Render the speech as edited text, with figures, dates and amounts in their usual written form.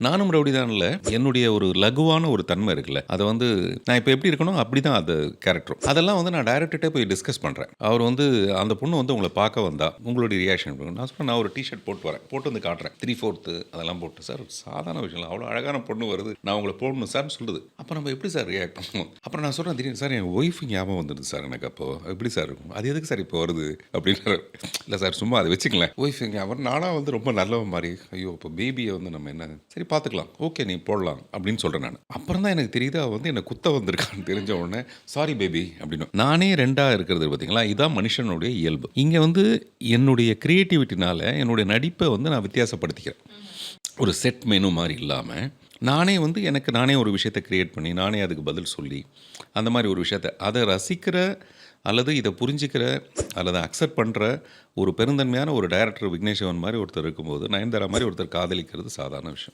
நானும் ரவுடி தான்ல என்னுடைய ஒரு லகுவான ஒரு தன்மை இருக்குல்ல. அத வந்து நான் இப்ப எப்படி இருக்கனோ அப்படிதான் அது கேரக்டரும். அதெல்லாம் வந்து நான் டைரக்டர்ட்ட போய் டிஸ்கஸ் பண்றேன். அவர் வந்து அந்த பொண்ணு வந்து உங்கள பார்க்க வந்தா, உங்களுடைய ரியாக்ஷன் எப்படி? நான் சொன்னேன், நான் ஒரு டீ ஷர்ட் போட்டு வரேன். போட்டு வந்து காட்டுறேன். 3/4 அதெல்லாம் போட்டு, சார் சாதாரண விஷயம் இல்ல. அவ்வளோ அழகான பொண்ணு வருது. நான் உங்கள போடணும் சார்ன்னு சொல்லுது. அப்ப நம்ம எப்படி சார் ரியாக்ட் பண்ணுவோம்? அப்புறம் நான் சொல்றேன், திடீர்னு சார் என் ஒய்ஃப் ஞாபகம் வந்துடுது சார் எனக்கு அப்போ. எப்படி சார் இருக்கும்? அது எதுக்கு சார் இப்போ வருது? அப்படின்றாரு. இல்ல சார் சும்மா அத வச்சுக்கங்களேன். ஒய்ஃப் ஞாபகம் நானா வந்து ரொம்ப நல்லவன் மாரி. ஐயோ! இப்போ பேபிய வந்து நம்ம என்ன சரி பார்த்துக்கலாம். ஓகே நீ போடலாம் அப்படின்னு சொல்றேன் நானு. அப்புறம் தான் எனக்கு தெரியுது அவ வந்து என்ன குத்த வந்திருக்கான்னு தெரிஞ்ச உடனே, சாரி பேபி அப்படின்னு. நானே 2ஆ இருக்கிறது பார்த்தீங்களா? இதான் மனுஷனுடைய இயல்பு. இங்க வந்து என்னுடைய கிரியேட்டிவிட்டினால என்னுடைய நடிப்ப வந்து நான் வித்தியாசப்படுத்திக்கிறேன். ஒரு செட் மெனு மாரி இல்லாம, நானே வந்து எனக்கு நானே ஒரு விஷயத்த கிரியேட் பண்ணி, நானே அதுக்கு பதில் சொல்லி, அந்த மாரி ஒரு விஷயத்த அத ரசிக்கிற அல்லது இத புரிஞ்சுக்கிற அல்லது அக்செப்ட் பண்ற ஒரு பெருந்தன்மையான ஒரு டைரக்டர் விக்னேஷ் சிவன் மாரி ஒருத்தர் இருக்கும்போது, நயன்தாரா மாரி ஒருத்தர் காதலிக்கிறது சாதாரண விஷயம்.